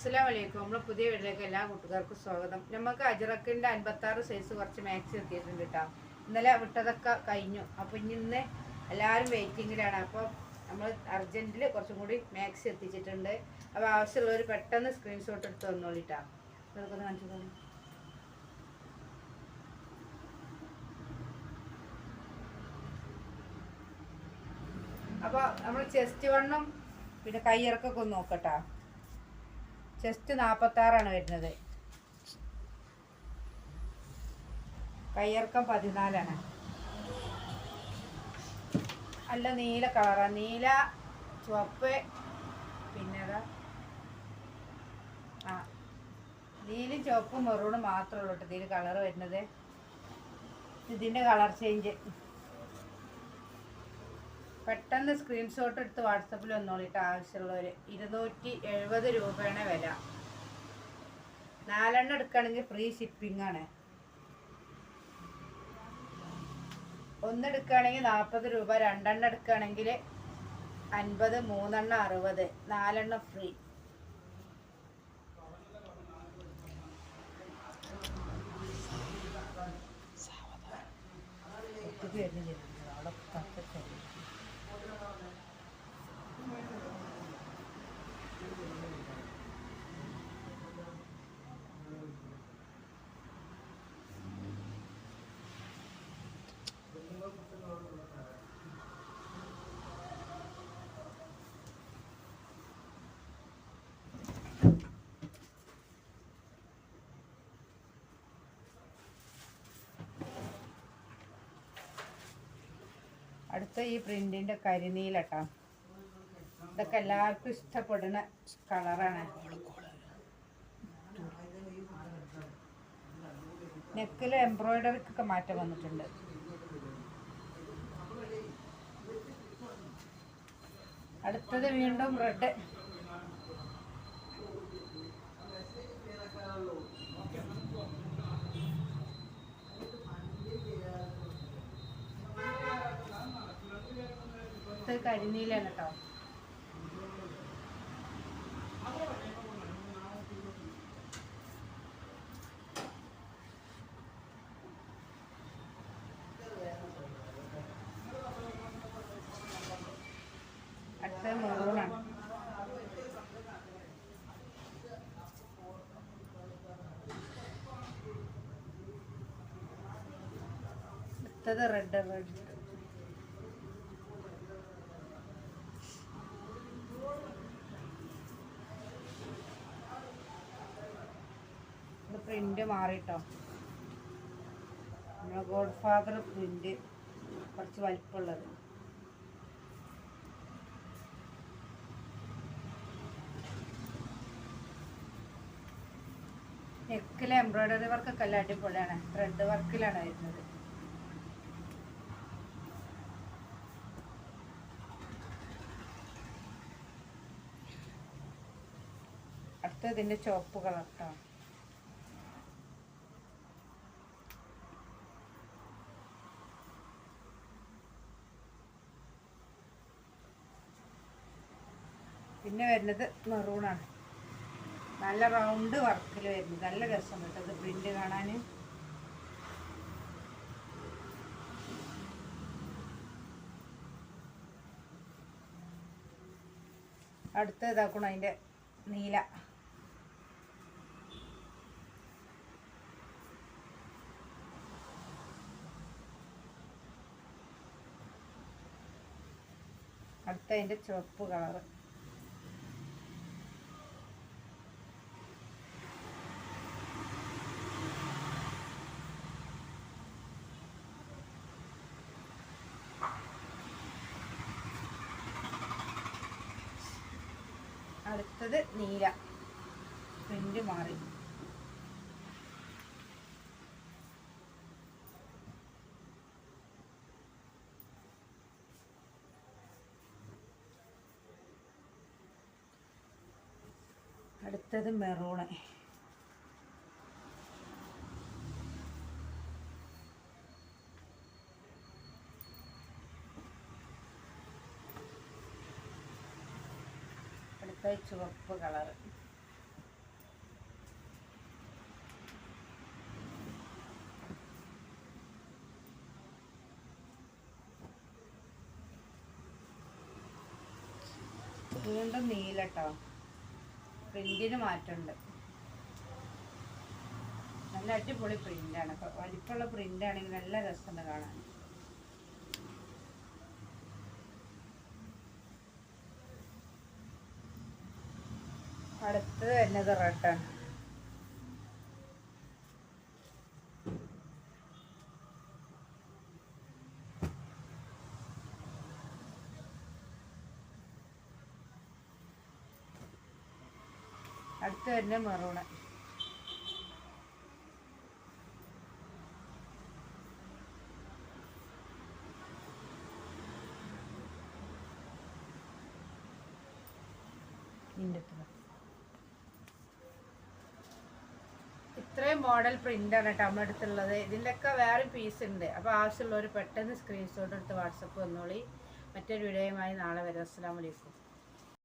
അസ്സലാമലൈക്കും. നമ്മൾ പുതിയ വീട്ടിലേക്ക് എല്ലാ കൂട്ടുകാർക്കും സ്വാഗതം. നമുക്ക് അജ്രക്കിൻ്റെ 56 സൈസ് കുറച്ച് മാക്സി എത്തിയിട്ടുണ്ട് കേട്ടോ. ഇന്നലെ വിട്ടതൊക്കെ കഴിഞ്ഞു. അപ്പോൾ ഇന്ന് എല്ലാവരും വെയിറ്റിങ്ങിലാണ്. അപ്പോൾ നമ്മൾ അർജൻറ്റിൽ കുറച്ചും കൂടി മാക്സി എത്തിച്ചിട്ടുണ്ട്. അപ്പോൾ ആവശ്യമുള്ളവർ പെട്ടെന്ന് സ്ക്രീൻഷോട്ട് എടുത്ത് വന്നോളിട്ടാ. അതൊക്കെ കാണിച്ചു തന്നെ. അപ്പോൾ നമ്മൾ ചെസ്റ്റ് വണ്ണും പിന്നെ കയ്യിറക്കൊക്കെ ഒന്ന് നോക്കട്ടാ. ചെസ്റ്റ് 46 വരുന്നത്, കയ്യിറക്കം 14. നല്ല നീല കളറാണ്, നീല ചുവപ്പ്, പിന്നെ നീലും ചുവപ്പും മെറൂണും മാത്രമേ ഉള്ളൂ ഇതിൽ കളർ വരുന്നത്. ഇതിൻ്റെ കളർ ചേഞ്ച് പെട്ടെന്ന് സ്ക്രീൻഷോട്ട് എടുത്ത് വാട്സപ്പിൽ വന്നോളിട്ട് ആവശ്യമുള്ളവർ. 270 രൂപയാണ് വില. 4 എണ്ണം എടുക്കുകയാണെങ്കിൽ ഫ്രീ ഷിപ്പിംഗ് ആണ്. 1 എടുക്കുകയാണെങ്കിൽ 40 രൂപ, 2 എണ്ണം എടുക്കുകയാണെങ്കിൽ 50, 3 എണ്ണം 60, 4 എണ്ണം ഫ്രീ. അടുത്ത ഈ പ്രിന്റിന്റെ കരിനീലട്ടാ. ഇതൊക്കെ എല്ലാവർക്കും ഇഷ്ടപ്പെടുന്ന കളറാണ്. നെക്കിൽ എംബ്രോയിഡറിക്കൊക്കെ മാറ്റം വന്നിട്ടുണ്ട്. അടുത്തത് വീണ്ടും റെഡ്. കരിനീലാണ് കേട്ടോ. അടുത്തത് മെറൂണാണ്. അടുത്തത് റെഡ്. പ്രിന്റ് മാറിട്ടോ. നമ്മുടെ ഗോഡ് ഫാദർ പ്രിന്റ് കുറച്ച് വലിപ്പമുള്ളത്. നെക്കിലെ എംബ്രോയിഡറി വർക്കൊക്കെ എല്ലാം അടിപൊളിയാണ്. ത്രെഡ് വർക്കിലാണ് വരുന്നത്. അടുത്ത ഇതിൻ്റെ ചുവപ്പ് കളർ കേട്ടോ. പിന്നെ വരുന്നത് മെറൂണാണ്. നല്ല റൗണ്ട് വർക്കിൽ വരുന്നത്, നല്ല രസം കേട്ടത് പ്രിന്റ് കാണാൻ. അടുത്ത ഇതാക്കണം അതിൻ്റെ നീല. അടുത്ത അതിൻ്റെ ചുവപ്പ് കളറ്. അടുത്തത് നീല, പ്രിന്റ് മാറി. അടുത്തത് മെറൂണ്. ചുവപ്പ് കളർ. വീണ്ടും നീലട്ടോ, പ്രിന്റിന് മാറ്റമുണ്ട്. നല്ല അടിപൊളി പ്രിന്റാണ്. വലിപ്പമുള്ള പ്രിന്റാണെങ്കിൽ നല്ല രസമുണ്ട് കാണാൻ. അടുത്തത് വരുന്നത് റെഡാണ്. അടുത്ത് വരുന്ന മെറൂണ്. ഇത്രയും മോഡൽ പ്രിൻ്റാണ് കേട്ടോ നമ്മുടെ അടുത്തുള്ളത്. ഇതിൻ്റെയൊക്കെ വേറെ പീസ് ഉണ്ട്. അപ്പോൾ ആവശ്യമുള്ളവർ പെട്ടെന്ന് സ്ക്രീൻഷോട്ട് എടുത്ത് വാട്സപ്പ് വന്നോളി. മറ്റൊരു വീഡിയോയുമായി നാളെ വരാം. അസ്സലാമു അലൈക്കും.